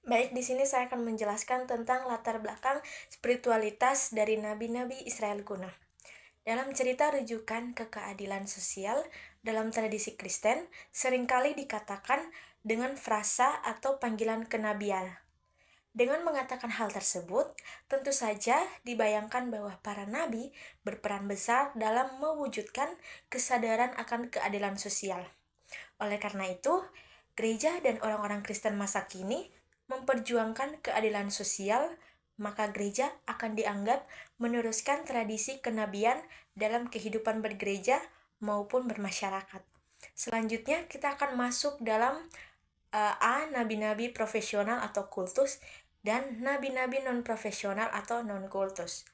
Baik, di sini saya akan menjelaskan tentang latar belakang spiritualitas dari nabi-nabi Israel kuno. Dalam cerita rujukan ke keadilan sosial dalam tradisi Kristen, seringkali dikatakan dengan frasa atau panggilan kenabian. Dengan mengatakan hal tersebut, tentu saja dibayangkan bahwa para nabi berperan besar dalam mewujudkan kesadaran akan keadilan sosial. Oleh karena itu, gereja dan orang-orang Kristen masa kini memperjuangkan keadilan sosial, maka gereja akan dianggap meneruskan tradisi kenabian dalam kehidupan bergereja maupun bermasyarakat. Selanjutnya, kita akan masuk dalam nabi-nabi profesional atau kultus dan nabi-nabi non-profesional atau non-kultus.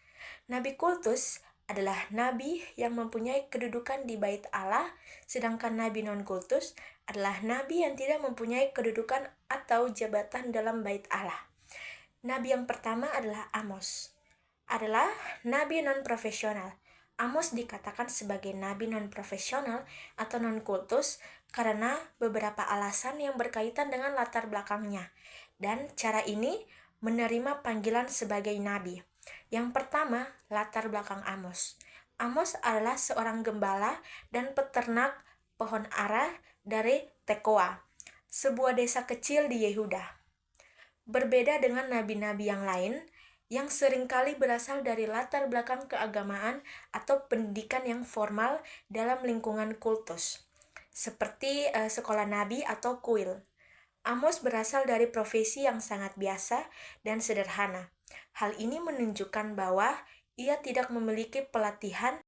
Nabi kultus adalah nabi yang mempunyai kedudukan di bait Allah, sedangkan nabi non-kultus adalah nabi yang tidak mempunyai kedudukan atau jabatan dalam bait Allah. Nabi yang pertama adalah Amos, adalah nabi non-profesional. Amos dikatakan sebagai nabi non-profesional atau non-kultus karena beberapa alasan yang berkaitan dengan latar belakangnya. Dan cara ini menerima panggilan sebagai nabi. Yang pertama, latar belakang Amos. Amos adalah seorang gembala dan peternak pohon ara dari Tekoa, sebuah desa kecil di Yehuda. Berbeda dengan nabi-nabi yang lain, yang seringkali berasal dari latar belakang keagamaan atau pendidikan yang formal dalam lingkungan kultus, seperti sekolah nabi atau kuil. Amos berasal dari profesi yang sangat biasa dan sederhana. Hal ini menunjukkan bahwa ia tidak memiliki pelatihan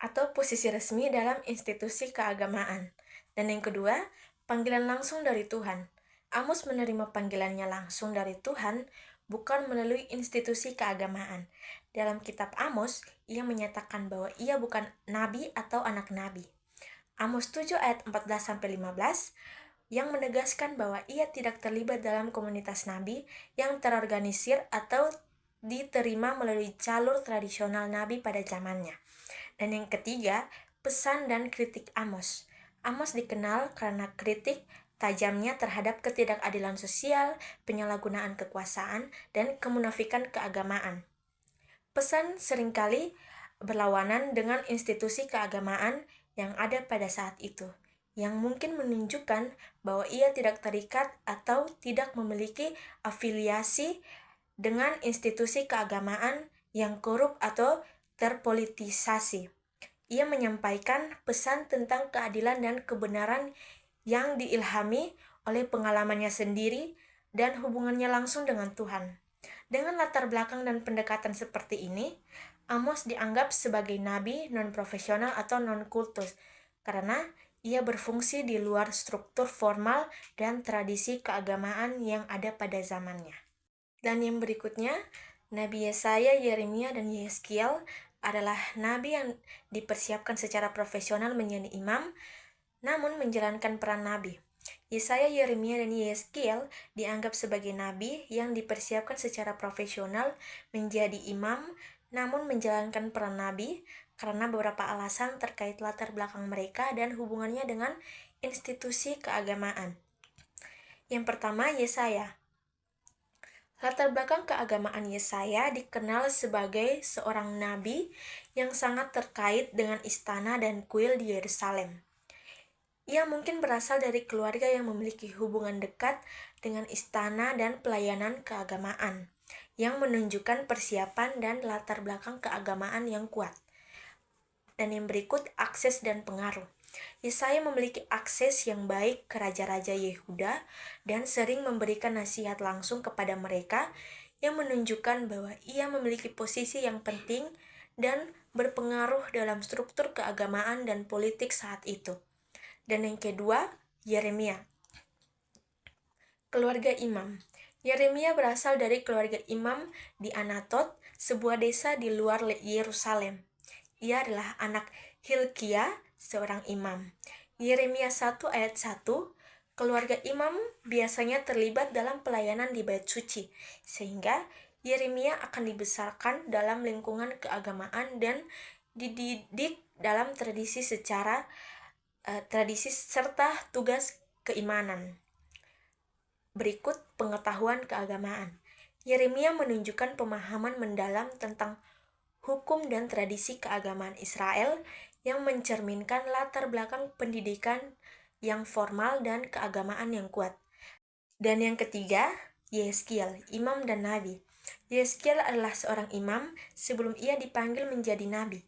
atau posisi resmi dalam institusi keagamaan. Dan yang kedua, panggilan langsung dari Tuhan. Amos menerima panggilannya langsung dari Tuhan, bukan melalui institusi keagamaan. Dalam kitab Amos, ia menyatakan bahwa ia bukan nabi atau anak nabi. Amos 7 ayat 14-15 yang menegaskan bahwa ia tidak terlibat dalam komunitas nabi yang terorganisir atau diterima melalui jalur tradisional nabi pada zamannya. Dan yang ketiga, pesan dan kritik Amos. Amos dikenal karena kritik tajamnya terhadap ketidakadilan sosial, penyalahgunaan kekuasaan, dan kemunafikan keagamaan. Pesan seringkali berlawanan dengan institusi keagamaan yang ada pada saat itu, yang mungkin menunjukkan bahwa ia tidak terikat atau tidak memiliki afiliasi dengan institusi keagamaan yang korup atau terpolitisasi. Ia menyampaikan pesan tentang keadilan dan kebenaran yang diilhami oleh pengalamannya sendiri dan hubungannya langsung dengan Tuhan. Dengan latar belakang dan pendekatan seperti ini, Amos dianggap sebagai nabi non-profesional atau non-kultus karena ia berfungsi di luar struktur formal dan tradisi keagamaan yang ada pada zamannya. Dan yang berikutnya, Nabi Yesaya, Yeremia, dan Yeskiel adalah nabi yang dipersiapkan secara profesional menjadi imam, namun menjalankan peran nabi. Yesaya, Yeremia, dan Yeskiel dianggap sebagai nabi yang dipersiapkan secara profesional menjadi imam, namun menjalankan peran nabi karena beberapa alasan terkait latar belakang mereka dan hubungannya dengan institusi keagamaan. Yang pertama, Yesaya. Latar belakang keagamaan Yesaya dikenal sebagai seorang nabi yang sangat terkait dengan istana dan kuil di Yerusalem. Ia mungkin berasal dari keluarga yang memiliki hubungan dekat dengan istana dan pelayanan keagamaan, yang menunjukkan persiapan dan latar belakang keagamaan yang kuat. Dan yang berikut, akses dan pengaruh. Yesaya memiliki akses yang baik ke raja-raja Yehuda dan sering memberikan nasihat langsung kepada mereka yang menunjukkan bahwa ia memiliki posisi yang penting dan berpengaruh dalam struktur keagamaan dan politik saat itu. Dan yang kedua, Yeremia. Keluarga imam. Yeremia berasal dari keluarga imam di Anatot, sebuah desa di luar Yerusalem. Ia adalah anak Hilkia, seorang imam. Yeremia 1 ayat 1, keluarga imam biasanya terlibat dalam pelayanan di bait suci, sehingga Yeremia akan dibesarkan dalam lingkungan keagamaan dan dididik dalam tradisi serta tugas keimanan. Berikut pengetahuan keagamaan. Yeremia menunjukkan pemahaman mendalam tentang hukum dan tradisi keagamaan Israel yang mencerminkan latar belakang pendidikan yang formal dan keagamaan yang kuat. Dan yang ketiga, Yeskiel, imam dan nabi. Yeskiel adalah seorang imam sebelum ia dipanggil menjadi nabi.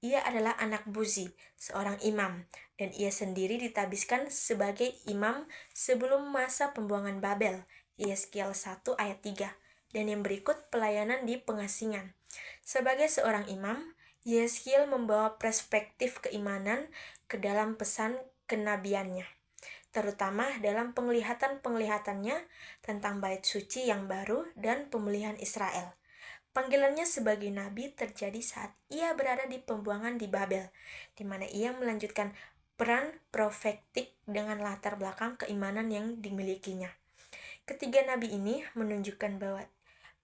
Ia adalah anak Buzi, seorang imam, dan ia sendiri ditabiskan sebagai imam sebelum masa pembuangan Babel, Yeskiel 1 ayat 3, dan yang berikut pelayanan di pengasingan. Sebagai seorang imam, Yeskiel membawa perspektif keimanan ke dalam pesan kenabiannya, terutama dalam penglihatan-penglihatannya tentang bait suci yang baru dan pemulihan Israel. Panggilannya sebagai nabi terjadi saat ia berada di pembuangan di Babel, di mana ia melanjutkan peran profetik dengan latar belakang keimanan yang dimilikinya. Ketiga nabi ini menunjukkan bahwa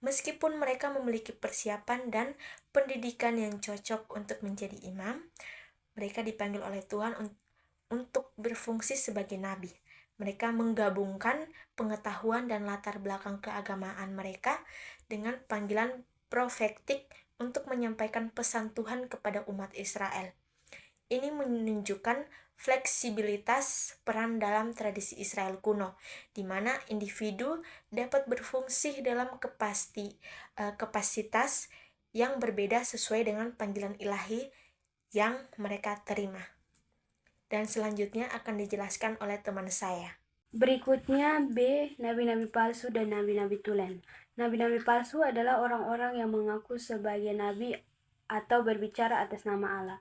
meskipun mereka memiliki persiapan dan pendidikan yang cocok untuk menjadi imam, mereka dipanggil oleh Tuhan untuk berfungsi sebagai nabi. Mereka menggabungkan pengetahuan dan latar belakang keagamaan mereka dengan panggilan profetik untuk menyampaikan pesan Tuhan kepada umat Israel. Ini menunjukkan fleksibilitas peran dalam tradisi Israel kuno, di mana individu dapat berfungsi dalam kapasitas yang berbeda sesuai dengan panggilan ilahi yang mereka terima. Dan selanjutnya akan dijelaskan oleh teman saya. Berikutnya B. Nabi-nabi palsu dan nabi-nabi tulen. Nabi-nabi palsu adalah orang-orang yang mengaku sebagai nabi atau berbicara atas nama Allah,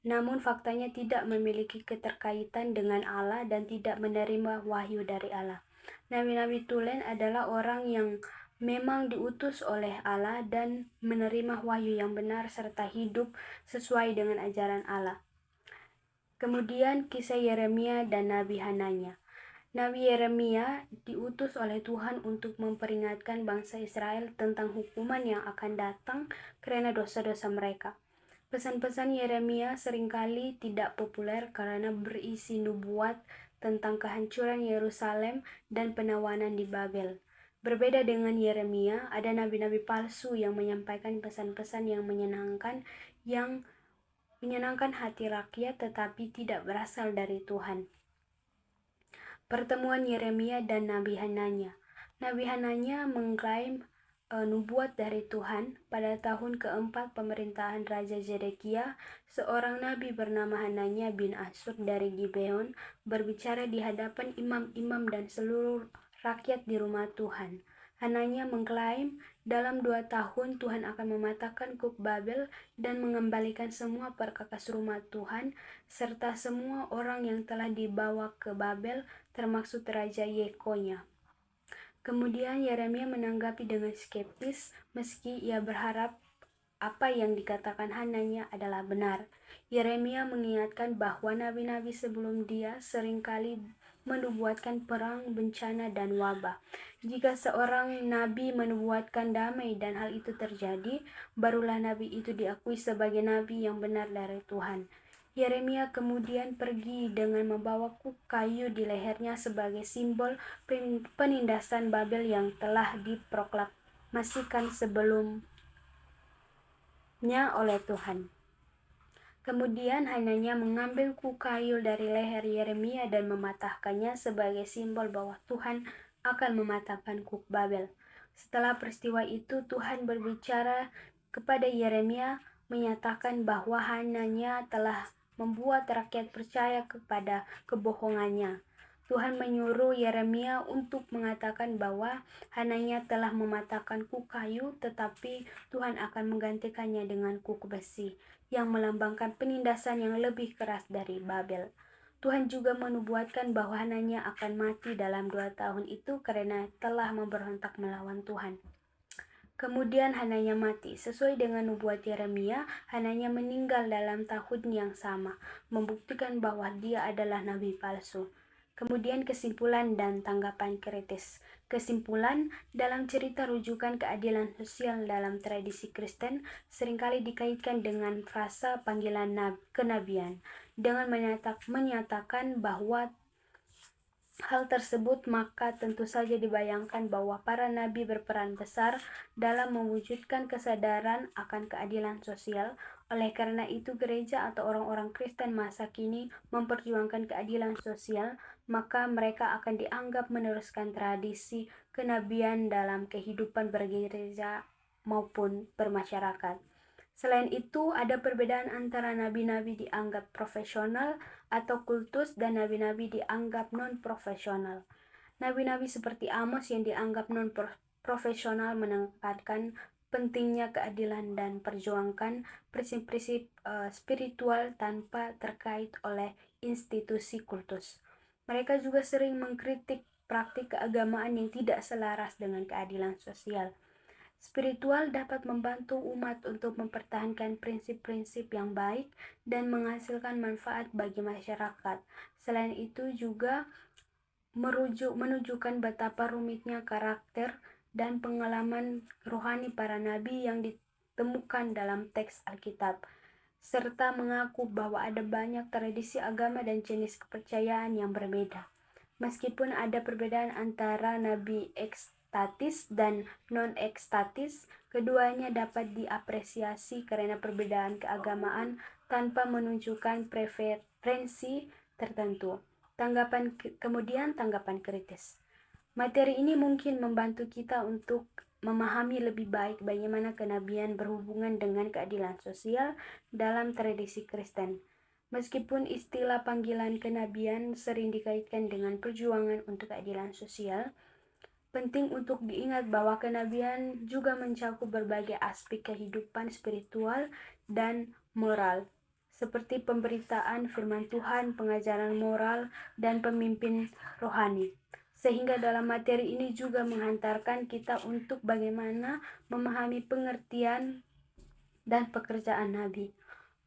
namun faktanya tidak memiliki keterkaitan dengan Allah dan tidak menerima wahyu dari Allah. Nabi-nabi tulen adalah orang yang memang diutus oleh Allah dan menerima wahyu yang benar serta hidup sesuai dengan ajaran Allah. Kemudian kisah Yeremia dan Nabi Hananya. Nabi Yeremia diutus oleh Tuhan untuk memperingatkan bangsa Israel tentang hukuman yang akan datang karena dosa-dosa mereka. Pesan-pesan Yeremia seringkali tidak populer karena berisi nubuat tentang kehancuran Yerusalem dan penawanan di Babel. Berbeda dengan Yeremia, ada nabi-nabi palsu yang menyampaikan pesan-pesan yang menyenangkan hati rakyat tetapi tidak berasal dari Tuhan. Pertemuan Yeremia dan Nabi Hananya. Nabi Hananya mengklaim nubuat dari Tuhan. Pada tahun keempat pemerintahan Raja Zedekia, seorang nabi bernama Hananya bin Asur dari Gibeon berbicara di hadapan imam-imam dan seluruh rakyat di rumah Tuhan. Hananya mengklaim dalam 2 tahun Tuhan akan mematahkan Kuk Babel dan mengembalikan semua perkakas rumah Tuhan serta semua orang yang telah dibawa ke Babel termasuk Raja Yekonya. Kemudian Yeremia menanggapi dengan skeptis meski ia berharap apa yang dikatakan Hananya adalah benar. Yeremia mengingatkan bahwa nabi-nabi sebelum dia seringkali menubuatkan perang, bencana, dan wabah. Jika seorang nabi menubuatkan damai dan hal itu terjadi, barulah nabi itu diakui sebagai nabi yang benar dari Tuhan. Yeremia kemudian pergi dengan membawa kuk kayu di lehernya sebagai simbol penindasan Babel yang telah diproklamasikan sebelumnya oleh Tuhan. Kemudian Hananya mengambil kuk kayu dari leher Yeremia dan mematahkannya sebagai simbol bahwa Tuhan akan mematahkan Kuk Babel. Setelah peristiwa itu, Tuhan berbicara kepada Yeremia menyatakan bahwa Hananya telah membuat rakyat percaya kepada kebohongannya. Tuhan menyuruh Yeremia untuk mengatakan bahwa Hananya telah mematahkan kuk kayu, tetapi Tuhan akan menggantikannya dengan kuk besi yang melambangkan penindasan yang lebih keras dari Babel. Tuhan juga menubuatkan bahwa Hananya akan mati dalam 2 tahun itu karena telah memberontak melawan Tuhan. Kemudian Hananya mati. Sesuai dengan nubuat Yeremia, Hananya meninggal dalam tahun yang sama, membuktikan bahwa dia adalah nabi palsu. Kemudian kesimpulan dan tanggapan kritis. Kesimpulan, dalam cerita rujukan keadilan sosial dalam tradisi Kristen seringkali dikaitkan dengan frasa panggilan kenabian dengan menyatakan bahwa hal tersebut, maka tentu saja dibayangkan bahwa para nabi berperan besar dalam mewujudkan kesadaran akan keadilan sosial. Oleh karena itu, gereja atau orang-orang Kristen masa kini memperjuangkan keadilan sosial, maka mereka akan dianggap meneruskan tradisi kenabian dalam kehidupan bergereja maupun bermasyarakat. Selain itu, ada perbedaan antara nabi-nabi dianggap profesional atau kultus dan nabi-nabi dianggap non-profesional. Nabi-nabi seperti Amos yang dianggap non-profesional menekankan pentingnya keadilan dan perjuangkan prinsip-prinsip spiritual tanpa terkait oleh institusi kultus. Mereka juga sering mengkritik praktik keagamaan yang tidak selaras dengan keadilan sosial. Spiritual dapat membantu umat untuk mempertahankan prinsip-prinsip yang baik dan menghasilkan manfaat bagi masyarakat. Selain itu juga menunjukkan betapa rumitnya karakter dan pengalaman rohani para nabi yang ditemukan dalam teks Alkitab, serta mengaku bahwa ada banyak tradisi agama dan jenis kepercayaan yang berbeda. Meskipun ada perbedaan antara nabi ekstatis dan non-ekstatis, keduanya dapat diapresiasi karena perbedaan keagamaan tanpa menunjukkan preferensi tertentu. Kemudian tanggapan kritis. Materi ini mungkin membantu kita untuk memahami lebih baik bagaimana kenabian berhubungan dengan keadilan sosial dalam tradisi Kristen. Meskipun istilah panggilan kenabian sering dikaitkan dengan perjuangan untuk keadilan sosial, penting untuk diingat bahwa kenabian juga mencakup berbagai aspek kehidupan spiritual dan moral, seperti pemberitaan firman Tuhan, pengajaran moral, dan pemimpin rohani. Sehingga dalam materi ini juga menghantarkan kita untuk bagaimana memahami pengertian dan pekerjaan Nabi.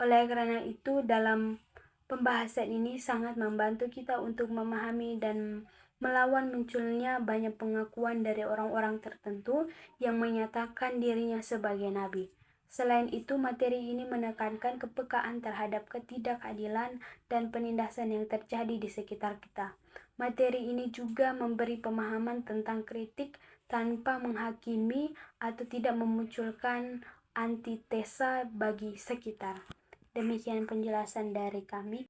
Oleh karena itu, dalam pembahasan ini sangat membantu kita untuk memahami dan melawan munculnya banyak pengakuan dari orang-orang tertentu yang menyatakan dirinya sebagai nabi. Selain itu, materi ini menekankan kepekaan terhadap ketidakadilan dan penindasan yang terjadi di sekitar kita. Materi ini juga memberi pemahaman tentang kritik tanpa menghakimi atau tidak memunculkan antitesa bagi sekitar. Demikian penjelasan dari kami.